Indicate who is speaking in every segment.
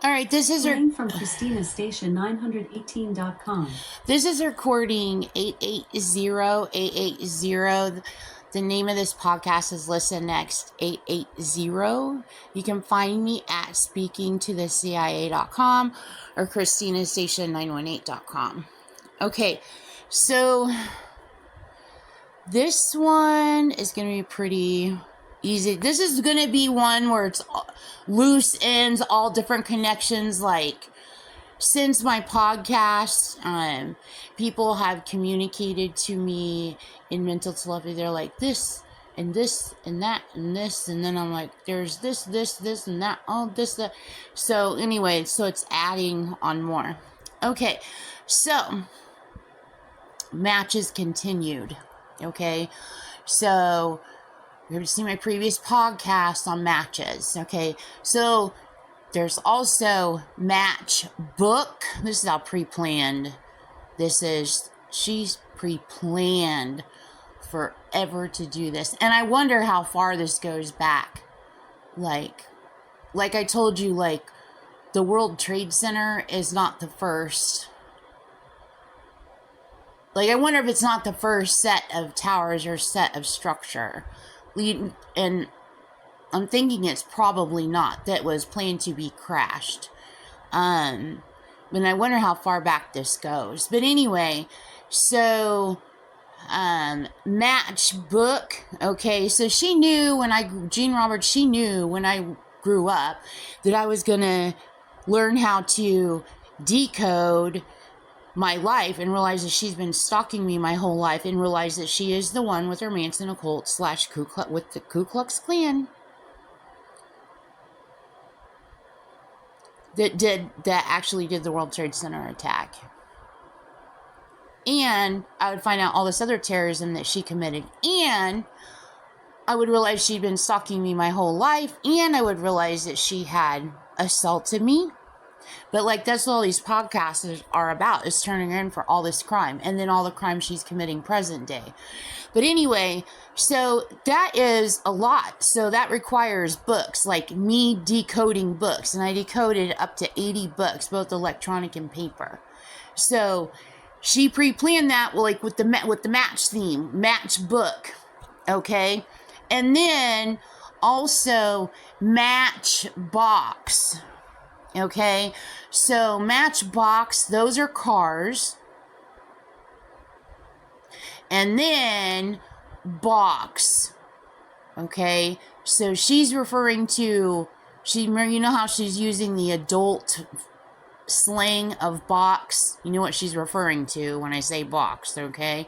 Speaker 1: All right, this is
Speaker 2: from ChristinaStation918.com.
Speaker 1: This is recording 880880. The name of this podcast is Listen Next 880. You can find me at speakingtothecia.com or ChristinaStation918.com. Okay, so this one is going to be pretty easy. This is going to be one where it's loose ends, all different connections. Like, since my podcast, people have communicated to me in mental telepathy. They're like, this and this and that and this, and then I'm like, there's this and that, oh, this, that. So anyway, so it's adding on more. Okay, so matches continued. Okay, so you've seen my previous podcast on matches. Okay, so there's also match book. This is how pre-planned this is. She's pre-planned forever to do this. And I wonder how far this goes back. Like I told you, like, the World Trade Center is not the first. Like, I wonder if it's not the first set of towers or set of structure. And I'm thinking it's probably not. That was planned to be crashed. And I wonder how far back this goes. But anyway, so match book. Okay, so she knew Jean Roberts, she knew when I grew up that I was going to learn how to decode my life and realize that she's been stalking me my whole life and realize that she is the one with her Manson occult / with the Ku Klux Klan that actually did the World Trade Center attack. And I would find out all this other terrorism that she committed. And I would realize she'd been stalking me my whole life. And I would realize that she had assaulted me. But, like, that's what all these podcasts are about, is turning her in for all this crime. And then all the crime she's committing present day. But anyway, so that is a lot. So that requires books, like me decoding books. And I decoded up to 80 books, both electronic and paper. So she pre-planned that, like, with the match theme, match book. Okay? And then also Matchbox. Okay, so Matchbox, those are cars. And then box. Okay, so she's referring to, you know how she's using the adult slang of box? You know what she's referring to when I say box, okay?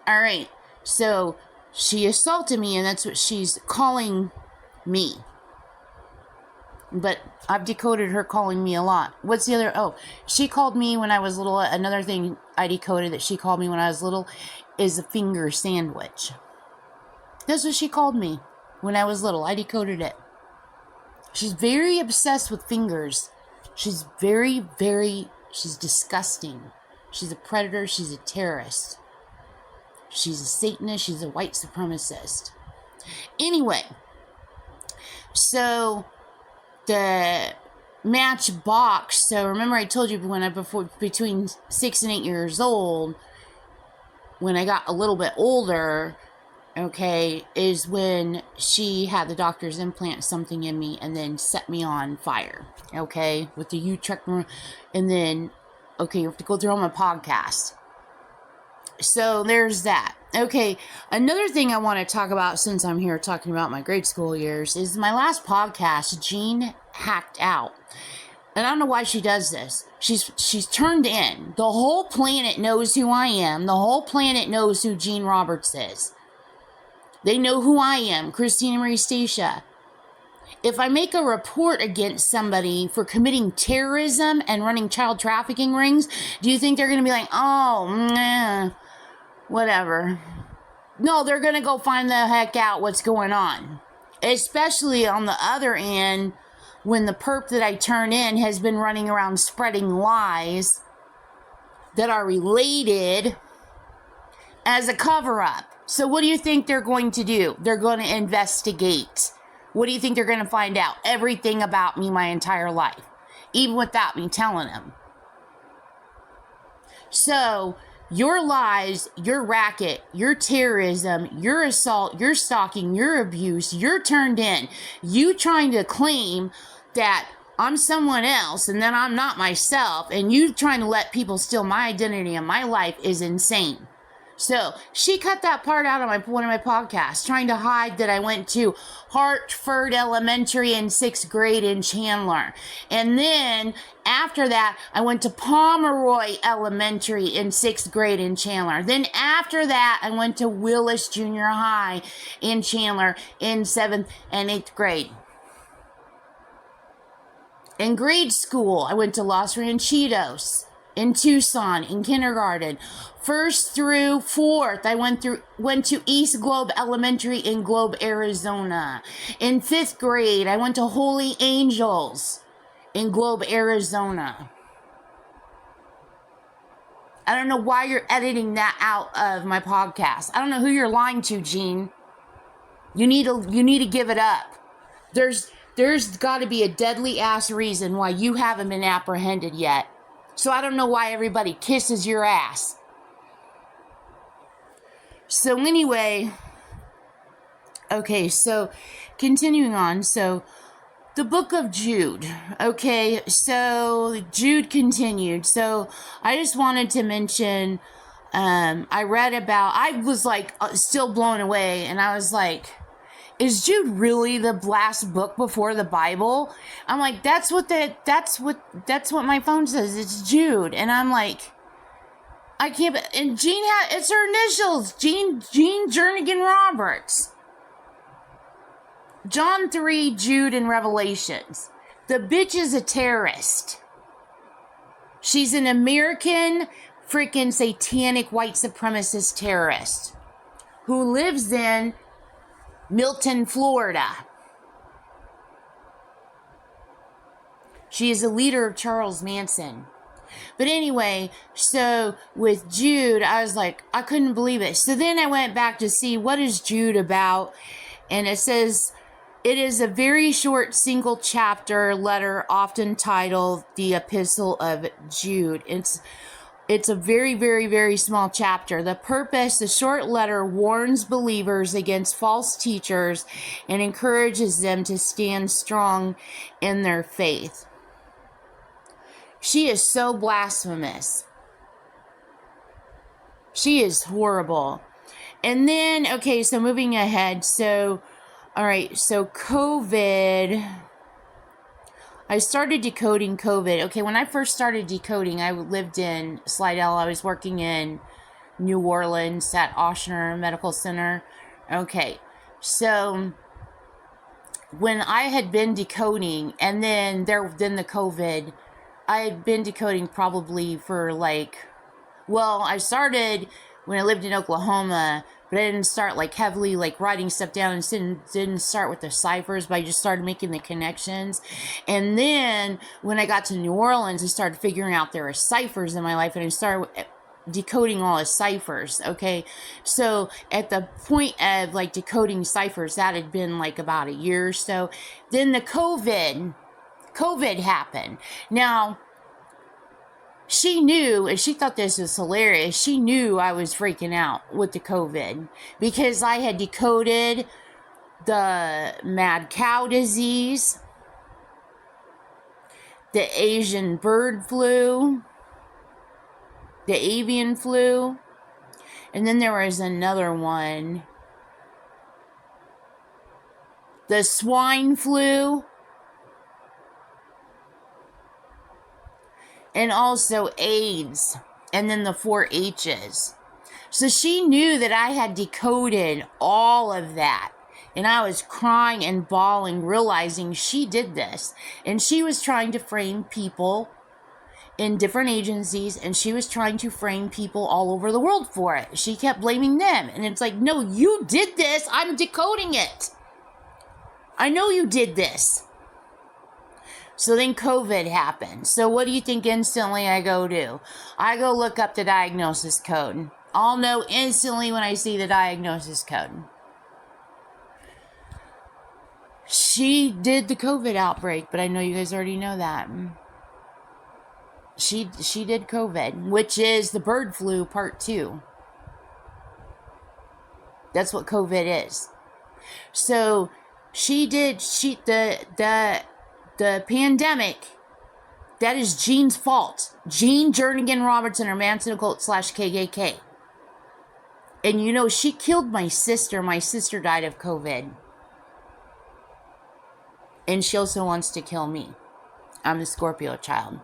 Speaker 1: All right, so she assaulted me, and that's what she's calling me. But I've decoded her calling me a lot. What's the other? Oh, she called me when I was little. Another thing I decoded that she called me when I was little is a finger sandwich. That's what she called me when I was little. I decoded it. She's very obsessed with fingers. She's she's disgusting. She's a predator. She's a terrorist. She's a Satanist. She's a white supremacist. Anyway, so the Matchbox. So remember I told you between 6 and 8 years old, when I got a little bit older, okay, is when she had the doctors implant something in me and then set me on fire, okay, with the Utrecht, and then, okay, you have to go through all my podcast. So there's that. Okay, another thing I want to talk about, since I'm here talking about my grade school years, is my last podcast, Jean hacked out. And I don't know why she does this. She's turned in. The whole planet knows who I am. The whole planet knows who Jean Roberts is. They know who I am, Christina Marie Stacia. If I make a report against somebody for committing terrorism and running child trafficking rings, do you think they're going to be like, oh, whatever? No, they're going to go find the heck out what's going on. Especially on the other end, when the perp that I turn in has been running around spreading lies that are related as a cover-up. So what do you think they're going to do? They're going to investigate. What do you think they're going to find out? Everything about me my entire life. even without me telling him. So, your lies, your racket, your terrorism, your assault, your stalking, your abuse, you're turned in. You trying to claim that I'm someone else and then I'm not myself, and you trying to let people steal my identity and my life is insane. So she cut that part out of one of my podcasts, trying to hide that I went to Hartford Elementary in 6th grade in Chandler. And then after that, I went to Pomeroy Elementary in 6th grade in Chandler. Then after that, I went to Willis Junior High in Chandler in 7th and 8th grade. In grade school, I went to Los Ranchitos in Tucson in kindergarten. 1st through 4th, I went to East Globe Elementary in Globe, Arizona. In 5th grade, I went to Holy Angels in Globe, Arizona. I don't know why you're editing that out of my podcast. I don't know who you're lying to, Gene. You need to give it up. There's got to be a deadly ass reason why you haven't been apprehended yet. So I don't know why everybody kisses your ass. So anyway, okay, so continuing on. So the book of Jude. Okay, so Jude continued. So I just wanted to mention, I was like still blown away, and I was like, is Jude really the last book before the Bible? I'm like, that's what my phone says. It's Jude. And I'm like, I can't, and it's her initials. Jean Jernigan Roberts. John 3, Jude, and Revelations. The bitch is a terrorist. She's an American freaking satanic white supremacist terrorist who lives in Milton, Florida. She is a leader of Charles Manson. But anyway, so with Jude, I was like, I couldn't believe it. So then I went back to see what is Jude about. And it says, it is a very short single chapter letter, often titled the Epistle of Jude. It's a very, very, very small chapter. The purpose, the short letter warns believers against false teachers and encourages them to stand strong in their faith. She is so blasphemous. She is horrible. And then, okay, so moving ahead. So, all right, so COVID. I started decoding COVID. Okay, when I first started decoding, I lived in Slidell. I was working in New Orleans at Ochsner Medical Center. Okay, so when I had been decoding, and then the COVID, I had been decoding probably for I started when I lived in Oklahoma, but I didn't start heavily writing stuff down, and didn't start with the ciphers, but I just started making the connections. And then when I got to New Orleans, I started figuring out there were ciphers in my life, and I started decoding all the ciphers. Okay, so at the point of decoding ciphers, that had been about a year or so. Then the COVID happened. Now, she knew, and she thought this was hilarious, she knew I was freaking out with the COVID because I had decoded the mad cow disease, the Asian bird flu, the avian flu, and then there was another one, the swine flu, and also AIDS, and then the 4 H's. So she knew that I had decoded all of that. And I was crying and bawling, realizing she did this. And she was trying to frame people in different agencies, and she was trying to frame people all over the world for it. She kept blaming them. And it's like, no, you did this. I'm decoding it. I know you did this. So then COVID happened. So what do you think instantly I go do? I go look up the diagnosis code. I'll know instantly when I see the diagnosis code. She did the COVID outbreak, but I know you guys already know that. She did COVID, which is the bird flu part 2. That's what COVID is. So the pandemic, that is Jean's fault. Jean Jernigan Robertson, or Manson Occult / KKK. And she killed my sister. My sister died of COVID. And she also wants to kill me. I'm the Scorpio child.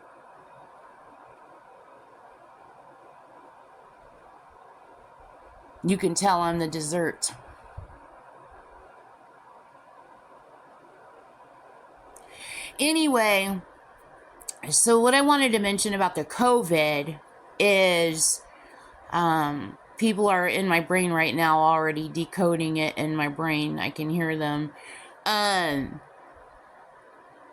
Speaker 1: You can tell I'm the dessert. Anyway, so what I wanted to mention about the COVID is people are in my brain right now already decoding it in my brain. I can hear them.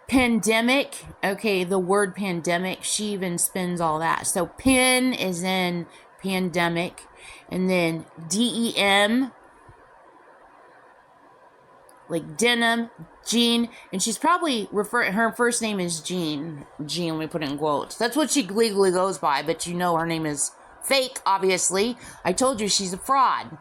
Speaker 1: Pandemic. Okay, the word pandemic, she even spins all that. So pen is in pandemic. And then DEM, like denim, Jean. And she's probably her first name is Jean. Jean, we put it in quotes. That's what she legally goes by, but her name is fake, obviously. I told you she's a fraud.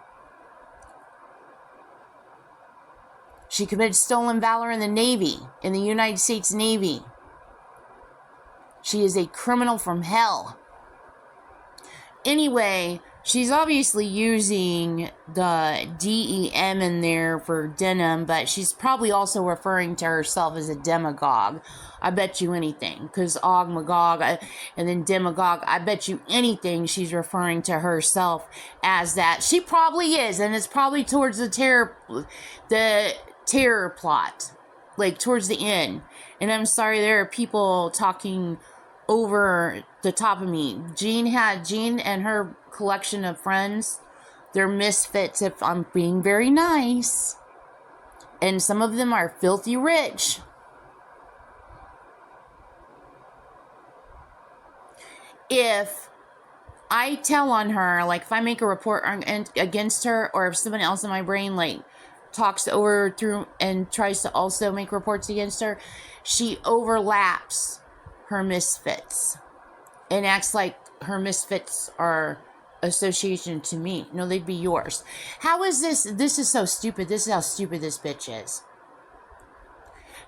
Speaker 1: She committed stolen valor in the Navy, in the United States Navy. She is a criminal from hell. Anyway, she's obviously using the DEM in there for denim, but she's probably also referring to herself as a demagogue. I bet you anything, because Og, Magog, and then demagogue, I bet you anything she's referring to herself as that. She probably is, and it's probably towards the terror plot, like towards the end. And I'm sorry, there are people talking over the top of me. Jean and her collection of friends, they're misfits, if I'm being very nice. And some of them are filthy rich. If I tell on her, like if I make a report against her, or if someone else in my brain talks over through and tries to also make reports against her, she overlaps her misfits and acts like her misfits are association to me. No, they'd be yours. How is this? This is so stupid. This is how stupid this bitch is.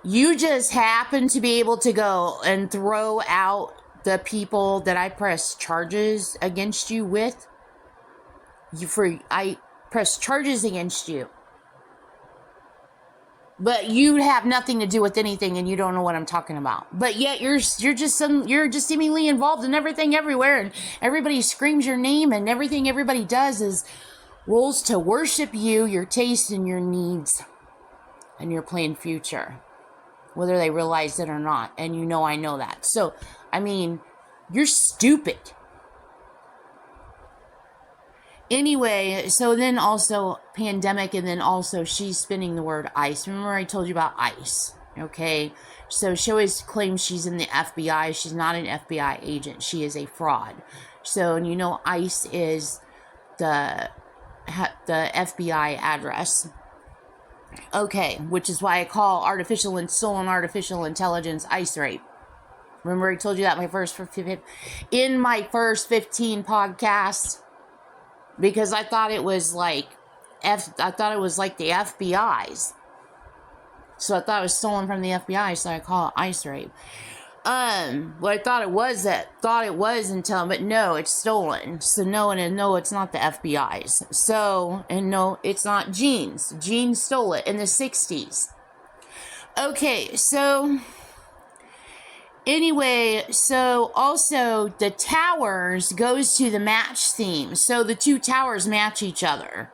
Speaker 1: You just happen to be able to go and throw out the people that I press charges against you with. I press charges against you. But you have nothing to do with anything, and you don't know what I'm talking about. But yet you're just seemingly involved in everything, everywhere, and everybody screams your name, and everything everybody does is rolls to worship you, your taste, and your needs, and your plain future, whether they realize it or not. And I know that. So, I mean, you're stupid. Anyway, so then also pandemic, and then also she's spinning the word ICE. Remember I told you about ICE, okay? So she always claims she's in the FBI. She's not an FBI agent. She is a fraud. So, and ICE is the FBI address. Okay, which is why I call stolen artificial intelligence ICE rape. Remember I told you that in my first 15 podcasts? Because I thought it was like the FBI's. So I thought it was stolen from the FBI, so I call it ICE rape. What I thought it was but no, it's stolen. So no, it's not the FBI's. So, and no, it's not Jean's. Jean stole it in the 60s. Okay, so anyway, so also the towers goes to the match theme. So the two towers match each other.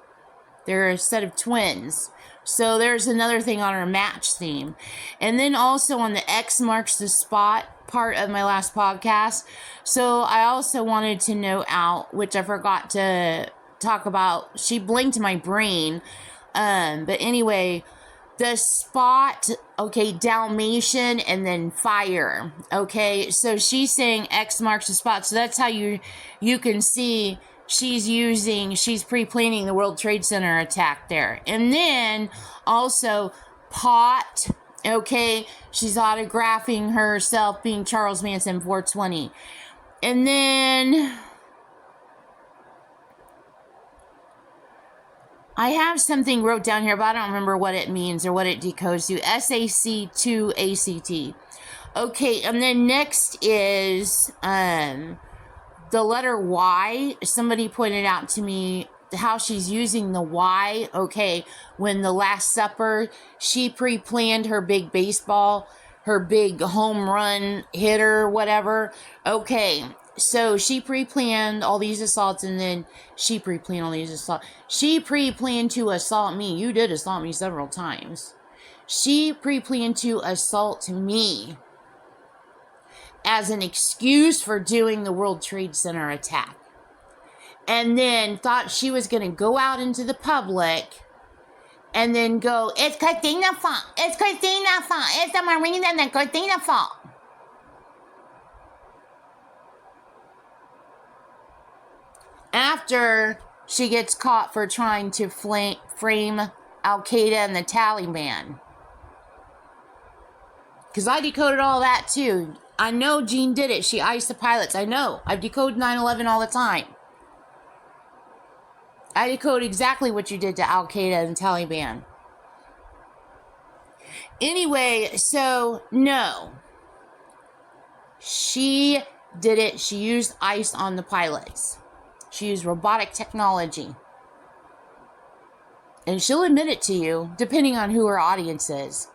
Speaker 1: They're a set of twins. So there's another thing on our match theme. And then also on the X marks the spot part of my last podcast. So I also wanted to note out, which I forgot to talk about. She blinked my brain. But anyway, the spot, okay, Dalmatian, and then fire. Okay, so she's saying X marks the spot. So that's how you can see she's pre-planning the World Trade Center attack there. And then also pot Okay, she's autographing herself being Charles Manson 420. And then I have something wrote down here, but I don't remember what it means or what it decodes to. SAC to ACT. Okay, and then next is the letter Y. Somebody pointed out to me how she's using the Y. Okay, when the Last Supper, she pre-planned her big baseball, her big home run hitter, whatever. Okay, so she pre-planned all these assaults, and then she pre-planned all these assaults. She pre-planned to assault me. You did assault me several times. She pre-planned to assault me as an excuse for doing the World Trade Center attack. And then thought she was going to go out into the public and then go, it's Christina's fault. It's Christina's fault. It's the Marines and the Christina's fault. After she gets caught for trying to frame Al-Qaeda and the Taliban. Because I decoded all that too. I know Jean did it. She iced the pilots. I know. I've decoded 9/11 all the time. I decode exactly what you did to Al-Qaeda and Taliban. Anyway, so no. She did it. She used ice on the pilots. She used robotic technology. And she'll admit it to you, depending on who her audience is.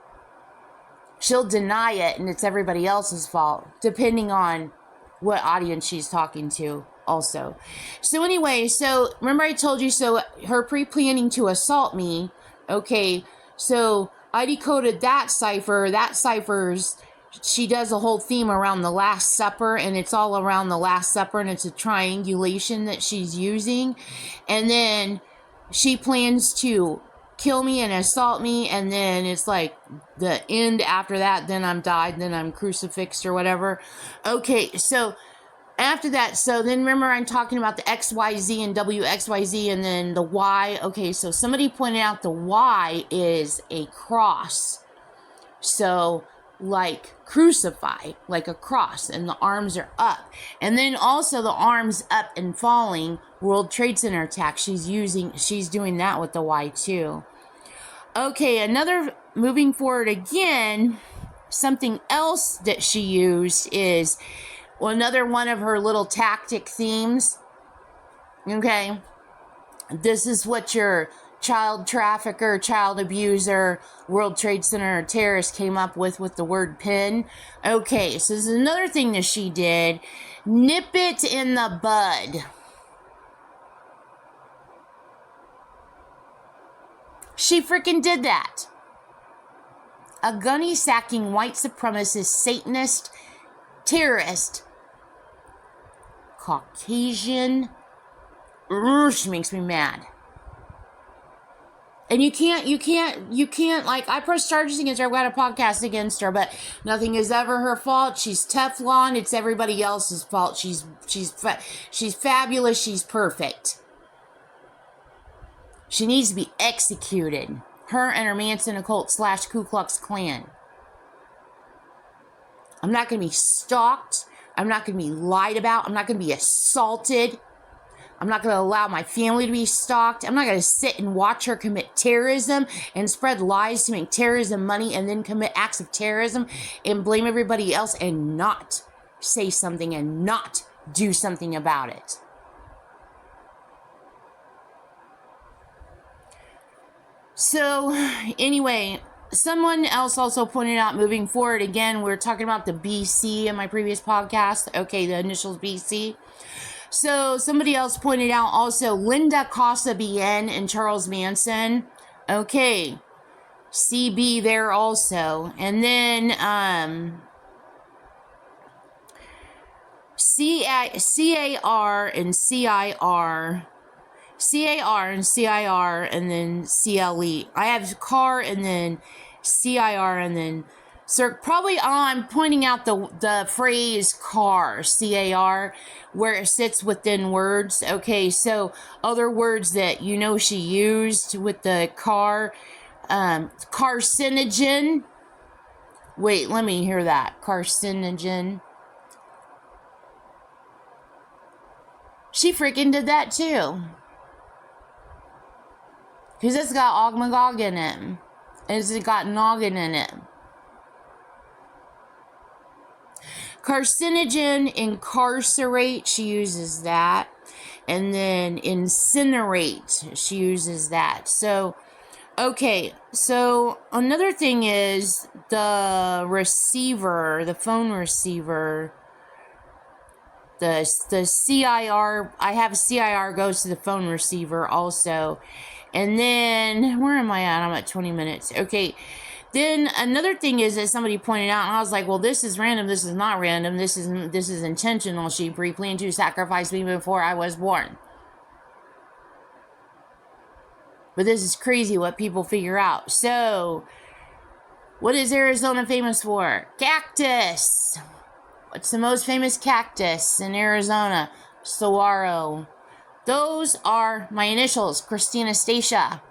Speaker 1: She'll deny it, and it's everybody else's fault, depending on what audience she's talking to also. So anyway, so remember I told you, so her pre-planning to assault me, okay, so I decoded that cipher. That cipher's, she does a whole theme around the Last Supper, and it's all around the Last Supper, and it's a triangulation that she's using. And then she plans to kill me and assault me, and then it's like the end after that, then I'm died, then I'm crucifixed or whatever. Okay, so after that, so then remember I'm talking about the XYZ and WXYZ and then the Y. Okay, so somebody pointed out the Y is a cross. So like crucify, like a cross, and the arms are up. And then also the arms up and falling, World Trade Center attack. She's doing that with the Y too. Okay, moving forward again, something else that she used is another one of her little tactic themes. Okay, this is what your child trafficker, child abuser, World Trade Center terrorist came up with the word pin. Okay, so this is another thing that she did. Nip it in the bud. She freaking did that. A gunny-sacking white supremacist, Satanist, terrorist, Caucasian. She makes me mad. And you can't, like, I press charges against her. I've got a podcast against her, but nothing is ever her fault. She's Teflon. It's everybody else's fault. She's fabulous. She's perfect. She needs to be executed. Her and her Manson occult / Ku Klux Klan. I'm not going to be stalked. I'm not going to be lied about. I'm not going to be assaulted. I'm not going to allow my family to be stalked. I'm not going to sit and watch her commit terrorism and spread lies to make terrorism money and then commit acts of terrorism and blame everybody else and not say something and not do something about it. So, anyway, someone else also pointed out moving forward, again, we were talking about the BC in my previous podcast. Okay, the initials BC. So, somebody else pointed out also Linda Casa-Bien and Charles Manson. Okay, CB there also. And then, CAR and CIR. CAR and CIR and then CLE. I have CAR and then CIR and then probably I'm pointing out the phrase CAR, CAR, where it sits within words. Okay, so other words that you know she used with the CAR, carcinogen. Wait, let me hear that. Carcinogen. She freaking did that too. Because it's got Ogmagog in it. And it's got noggin in it. Carcinogen, incarcerate, she uses that. And then incinerate, she uses that. So, okay. So, another thing is the receiver, the phone receiver, the CIR, I have CIR goes to the phone receiver also. And then, where am I at? I'm at 20 minutes. Okay. Then another thing is that somebody pointed out, and I was like, well, this is random. This is not random. This is intentional. She pre-planned to sacrifice me before I was born. But this is crazy what people figure out. So, what is Arizona famous for? Cactus. What's the most famous cactus in Arizona? Saguaro. Those are my initials, Christina Stacia.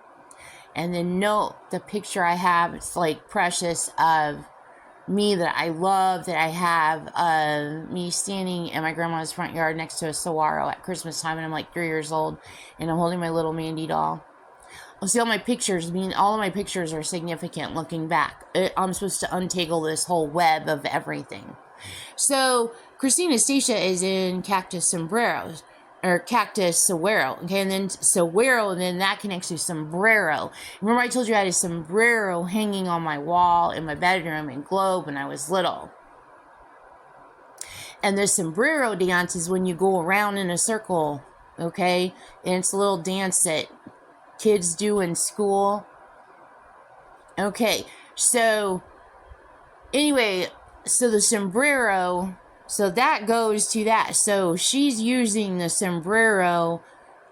Speaker 1: And then note the picture I have. It's like precious of me that I love, that I have of me standing in my grandma's front yard next to a saguaro at Christmas time. And I'm like 3 years old. And I'm holding my little Mandy doll. I'll see all my pictures. I mean, all of my pictures are significant looking back. I'm supposed to untangle this whole web of everything. So, Christina Stacia is in Cactus Sombreros. Or Cactus Saguaro, okay, and then Saguaro, and then that connects to sombrero. Remember I told you I had a sombrero hanging on my wall in my bedroom in Globe when I was little. And the sombrero dance is when you go around in a circle, okay? And it's a little dance that kids do in school. Okay, so, anyway, so the sombrero... So that goes to that. So she's using the sombrero,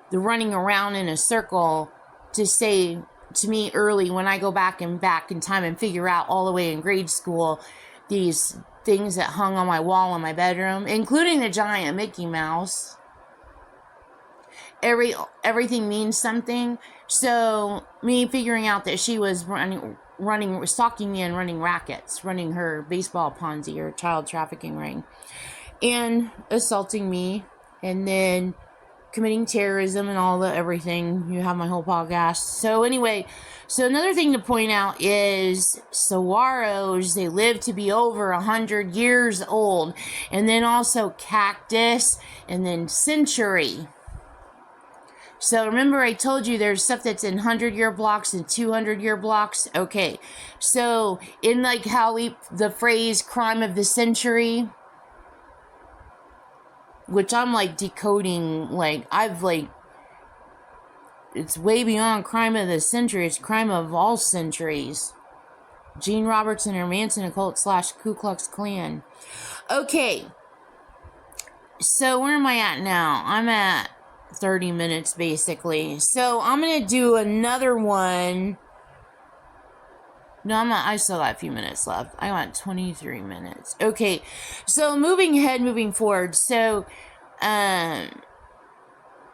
Speaker 1: the running around in a circle, to say to me early when I go back in time and figure out all the way in grade school these things that hung on my wall in my bedroom, including the giant Mickey Mouse. Everything means something. So me figuring out that she was stalking me and running rackets, running her baseball Ponzi or child trafficking ring, and assaulting me, and then committing terrorism and all the everything. You have my whole podcast. So anyway, so another thing to point out is saguaros, they live to be over 100 years old, and then also cactus, and then century. So remember I told you there's stuff that's in 100-year blocks and 200-year blocks? Okay, so in like how the phrase crime of the century, which I'm like decoding, like it's way beyond crime of the century, it's crime of all centuries. Gene Roberts and her Manson occult / Ku Klux Klan. Okay, so where am I at now? I'm at 30 minutes basically. So I'm going to do another one. No, I'm not. I still got a few minutes left. I got 23 minutes. Okay. So moving forward. So,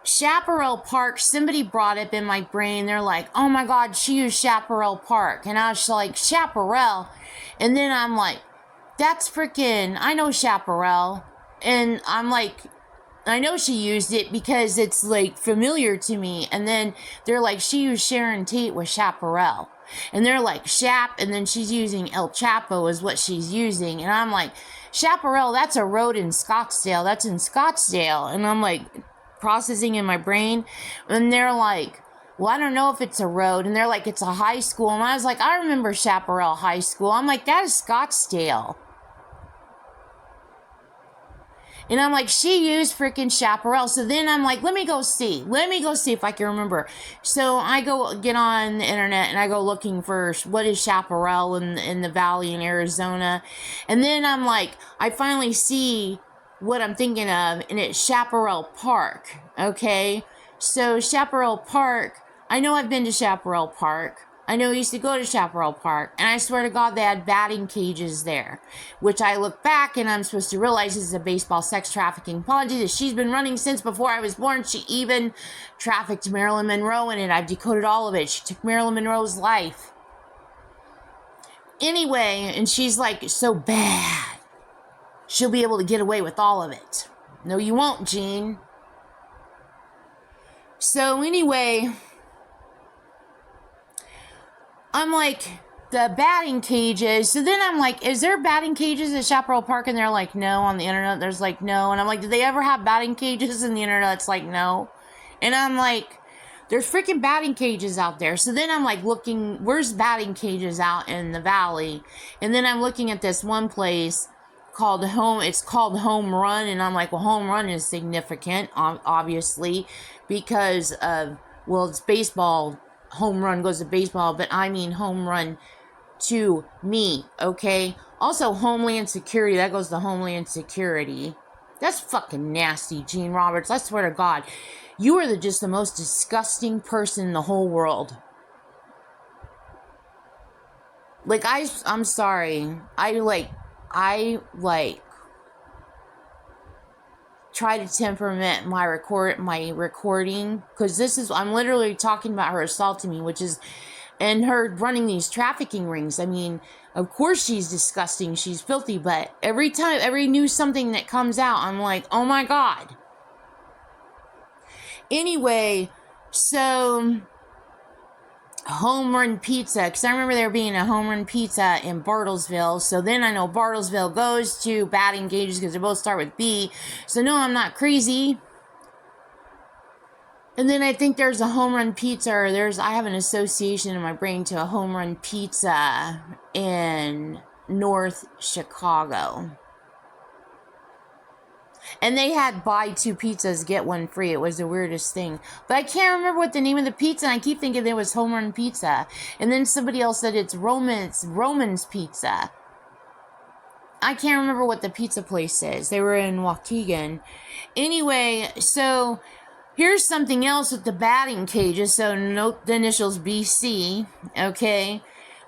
Speaker 1: Chaparral Park, somebody brought up in my brain. They're like, oh my God, she used Chaparral Park. And I was like, Chaparral. And then I'm like, that's freaking, I know Chaparral. And I'm like, I know she used it because it's like familiar to me. And then they're like, she used Sharon Tate with Chaparral. And they're like, Chap, and then she's using El Chapo is what she's using. And I'm like, Chaparral, that's a road in Scottsdale. That's in Scottsdale. And I'm like, processing in my brain. And they're like, well, I don't know if it's a road. And they're like, it's a high school. And I was like, I remember Chaparral High School. I'm like, that is Scottsdale. And I'm like, she used freaking Chaparral. So then I'm like, let me go see if I can remember. So I go get on the internet and I go looking for what is Chaparral in the valley in Arizona. And then I'm like, I finally see what I'm thinking of, and it's Chaparral Park. Okay. So Chaparral Park, I know I've been to Chaparral Park. I know I used to go to Chaparral Park, and I swear to God they had batting cages there, which I look back and I'm supposed to realize this is a baseball sex trafficking Ponzi that she's been running since before I was born. She even trafficked Marilyn Monroe in it. I've decoded all of it. She took Marilyn Monroe's life. Anyway, and she's like, so bad. She'll be able to get away with all of it. No, you won't, Jean. So anyway, I'm like, the batting cages. So then I'm like, is there batting cages at Chaparral Park? And they're like, no. On the internet, there's like, no. And I'm like, did they ever have batting cages? And the internet, it's like, no. And I'm like, there's freaking batting cages out there. So then I'm like looking, where's batting cages out in the valley? And then I'm looking at this one place called it's called Home Run. And I'm like, well, Home Run is significant, obviously, because of, well, it's baseball. Home run goes to baseball, but I mean home run to me, okay? Also, Homeland Security, that goes to Homeland Security. That's fucking nasty, Gene Roberts. I swear to God. You are just the most disgusting person in the whole world. Like, I'm sorry. I try to temperament my recording, because I'm literally talking about her assaulting me, which is, and her running these trafficking rings. I mean, of course she's disgusting, she's filthy, but every new something that comes out, I'm like, oh my God. Anyway, so Home Run Pizza, because I remember there being a Home Run Pizza in Bartlesville. So then I know Bartlesville goes to batting cages because they both start with B. So no, I'm not crazy. And then I think there's a Home Run Pizza, or I have an association in my brain to a Home Run Pizza in North Chicago. And they had buy 2 pizzas, get 1 free. It was the weirdest thing. But I can't remember what the name of the pizza, and I keep thinking it was Home Run Pizza. And then somebody else said it's Roman's Pizza. I can't remember what the pizza place is. They were in Waukegan. Anyway, so here's something else with the batting cages. So note the initials BC, okay?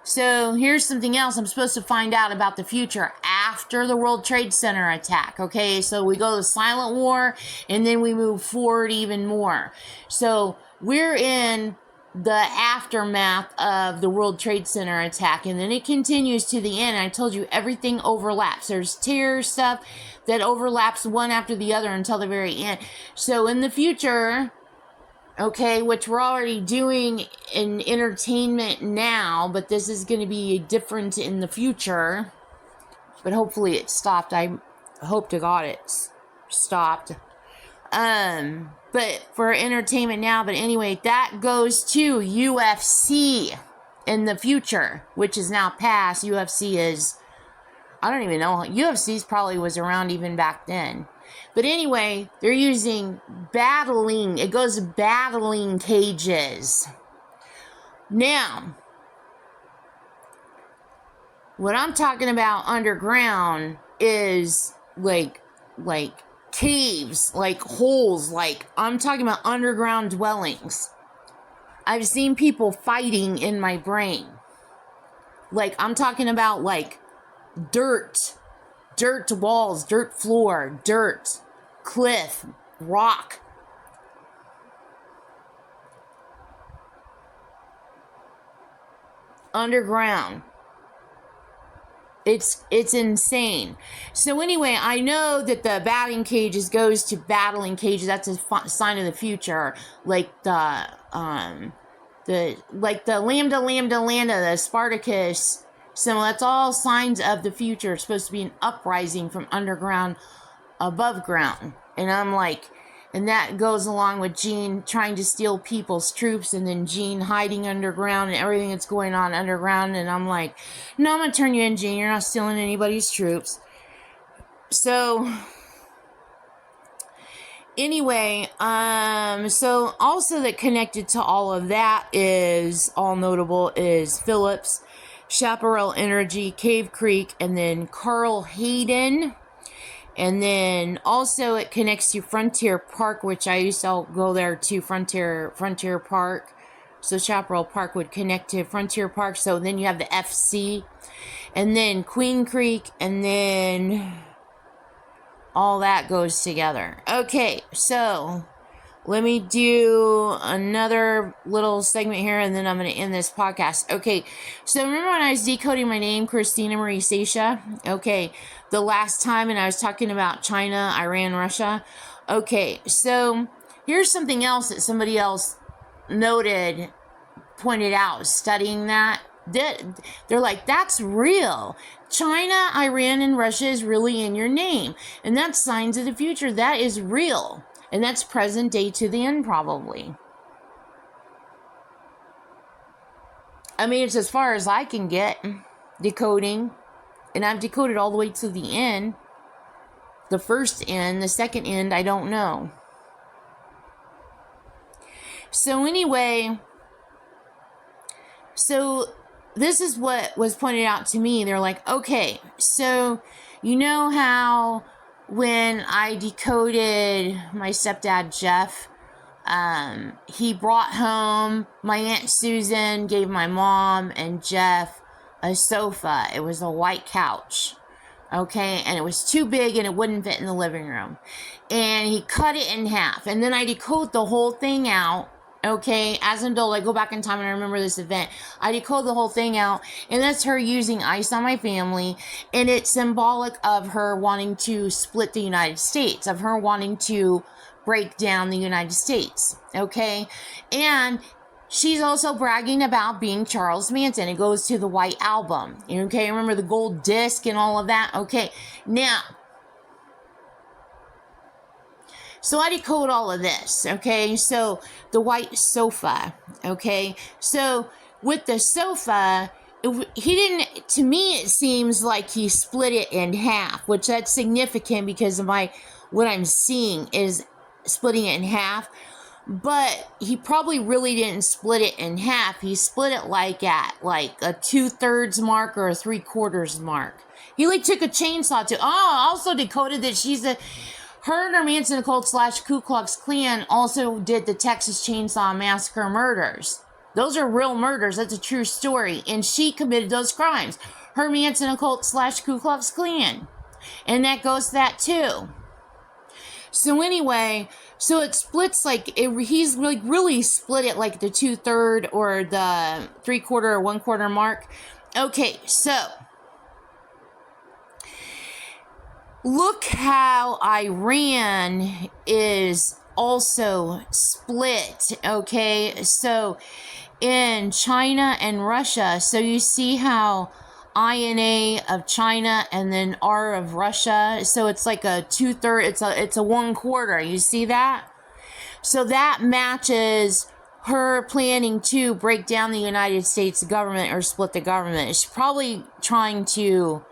Speaker 1: So here's something else I'm supposed to find out about the future after the World Trade Center attack, okay? So we go to the Silent War, and then we move forward even more. So we're in the aftermath of the World Trade Center attack, and then it continues to the end. I told you everything overlaps. There's terror stuff that overlaps one after the other until the very end. So in the future, okay, which we're already doing in entertainment now, but this is going to be different in the future. But hopefully it stopped. I hope to God it's stopped. But for entertainment now, but anyway, that goes to UFC in the future, which is now past. UFC is, I don't even know, UFC's probably was around even back then. But anyway, they're using battling. It goes to battling cages. Now, what I'm talking about underground is like caves, like holes. Like, I'm talking about underground dwellings. I've seen people fighting in my brain. Like, I'm talking about like dirt walls, dirt floor, dirt, cliff, rock. Underground. It's insane. So anyway, I know that the batting cages goes to battling cages. That's a sign of the future. Like the lambda, the Spartacus symbol. That's all signs of the future. It's supposed to be an uprising from underground above ground. And I'm like, and that goes along with Jean trying to steal people's troops, and then Jean hiding underground and everything that's going on underground. And I'm like, no, I'm going to turn you in, Jean. You're not stealing anybody's troops. So anyway, so also that connected to all of that is, all notable is Phillips, Chaparral Energy, Cave Creek, and then Carl Hayden. And then also it connects to Frontier Park, which I used to go there to Frontier Park. So Chaparral Park would connect to Frontier Park. So then you have the FC, and then Queen Creek, and then all that goes together. Okay, so let me do another little segment here, and then I'm going to end this podcast. Okay, so remember when I was decoding my name, Christina Marie Stacia? Okay, the last time, and I was talking about China, Iran, Russia. Okay, so here's something else that somebody else noted, pointed out, studying that. They're like, that's real. China, Iran, and Russia is really in your name. And that's signs of the future. That is real. And that's present day to the end, probably. I mean, it's as far as I can get decoding. And I've decoded all the way to the end. The first end, the second end, I don't know. So anyway, this is what was pointed out to me. They're like, okay, so you know how when I decoded my stepdad, Jeff, he brought home, my Aunt Susan gave my mom and Jeff a sofa. It was a white couch. Okay, and it was too big and it wouldn't fit in the living room. And he cut it in half. And then I decode the whole thing out. Okay, as an adult, I go back in time and I remember this event. I decode the whole thing out, and that's her using ice on my family, and it's symbolic of her wanting to split the United States, of her wanting to break down the United States, okay? And she's also bragging about being Charles Manson. It goes to the White Album, okay? Remember the gold disc and all of that? Okay, now, so I decode all of this, okay? So the white sofa, okay? So with the sofa, he didn't, to me it seems like he split it in half, which that's significant because of what I'm seeing is splitting it in half. But he probably really didn't split it in half. He split it like at like a 2/3 mark or a 3/4 mark. He like took a chainsaw to, also decoded that her and her Manson Occult / Ku Klux Klan also did the Texas Chainsaw Massacre murders. Those are real murders. That's a true story. And she committed those crimes. Her Manson Occult / Ku Klux Klan. And that goes to that too. So anyway, so it splits like, he's like really split it like the 2/3 or the 3/4 or 1/4 mark. Okay, so look how Iran is also split, okay? So in China and Russia, so you see how INA of China and then R of Russia, so it's like a 2/3, it's a 1/4, you see that? So that matches her planning to break down the United States government or split the government. She's probably trying to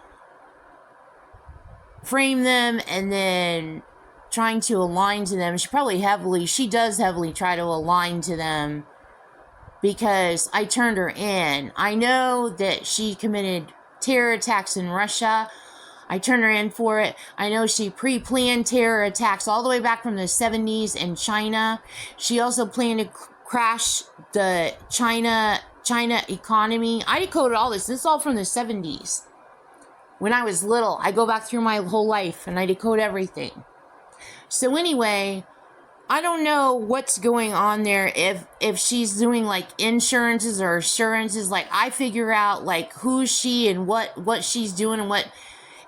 Speaker 1: frame them and then trying to align to them. She does heavily try to align to them because I turned her in. I know that she committed terror attacks in Russia. I turned her in for it. I know she pre-planned terror attacks all the way back from the 70s in China. She also planned to crash the China economy. I decoded all this. This is all from the 70s. When I was little, I go back through my whole life and I decode everything. So anyway, I don't know what's going on there, if she's doing like insurances or assurances. Like I figure out like who's she and what she's doing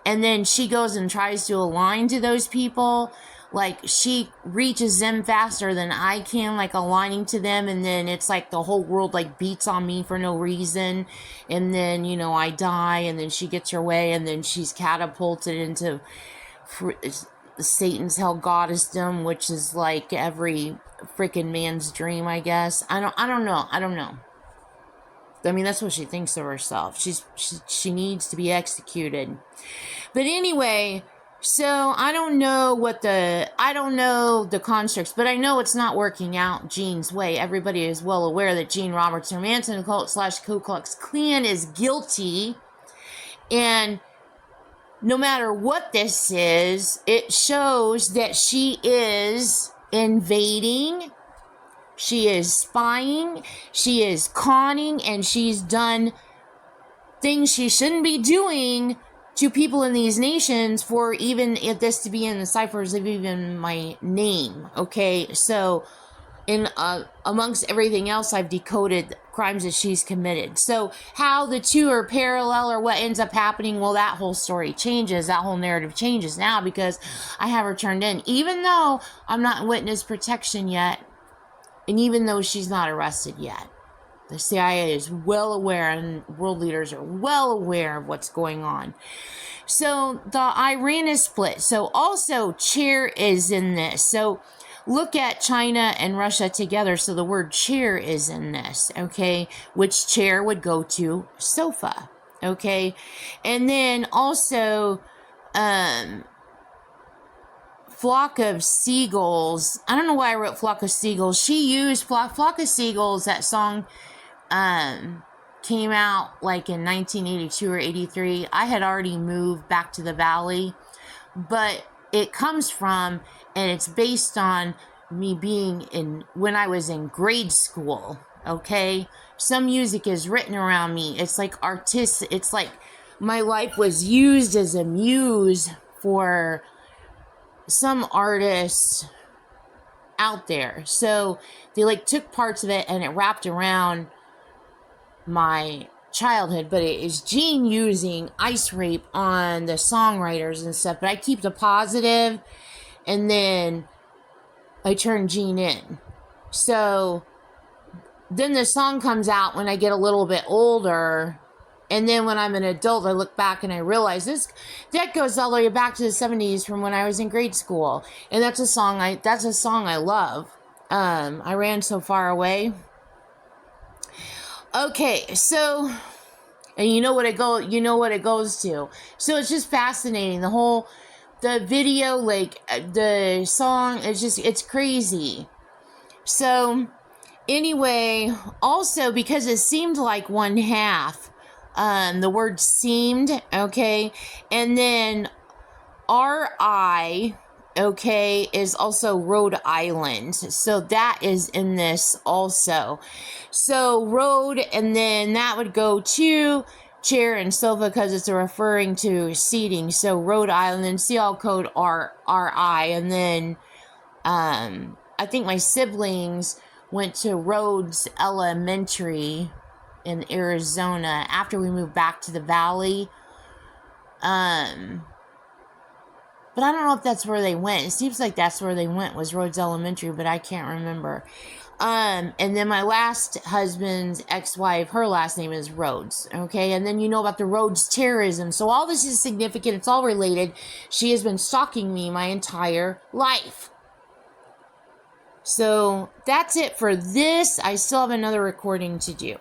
Speaker 1: and then she goes and tries to align to those people. Like she reaches them faster than I can, like aligning to them, and then it's like the whole world like beats on me for no reason, and then I die, and then she gets her way, and then she's catapulted into Satan's hell goddessdom, which is like every freaking man's dream, I guess. I don't know. I mean, that's what she thinks of herself. She needs to be executed. But anyway, so I don't know the constructs, but I know it's not working out Jean's way. Everybody is well aware that Jean Roberts, her Manson Occult / Ku Klux Klan, is guilty. And no matter what this is, it shows that she is invading, she is spying, she is conning, and she's done things she shouldn't be doing to people in these nations for even if this to be in the ciphers of even my name. Okay, so in amongst everything else, I've decoded crimes that she's committed. So how the two are parallel or what ends up happening, well, that whole story changes. That whole narrative changes now because I have her turned in, even though I'm not in witness protection yet, and even though she's not arrested yet. The CIA is well aware, and world leaders are well aware of what's going on. So the Iran is split. So also chair is in this. So look at China and Russia together. So the word chair is in this, okay? Which chair would go to sofa, okay? And then also, flock of seagulls. I don't know why I wrote flock of seagulls. She used flock of seagulls. That song came out like in 1982 or 83. I had already moved back to the valley, but it comes from, and it's based on me being in, when I was in grade school, okay? Some music is written around me. It's like it's like my life was used as a muse for some artists out there. So they like took parts of it and it wrapped around my childhood, but it is Gene using Ice Rape on the songwriters and stuff, but I keep the positive and then I turn Gene in. So then the song comes out when I get a little bit older, and then when I'm an adult, I look back and I realize that goes all the way back to the 70s from when I was in grade school, and that's a song I love. I ran so far away. Okay, so, and you know what it goes to. So it's just fascinating. The video, like the song, it's crazy. So anyway, also because it seemed like one half, the word seemed, okay, and then RI, okay, is also Rhode Island. So that is in this also. So Rhode, and then that would go to chair and sofa because it's referring to seating. So Rhode Island, CL code RI, and then I think my siblings went to Rhodes Elementary in Arizona after we moved back to the valley. But I don't know if that's where they went. It seems like that's where they went, was Rhodes Elementary, but I can't remember. And then my last husband's ex-wife, her last name is Rhodes, okay? And then you know about the Rhodes terrorism. So all this is significant. It's all related. She has been stalking me my entire life. So that's it for this. I still have another recording to do.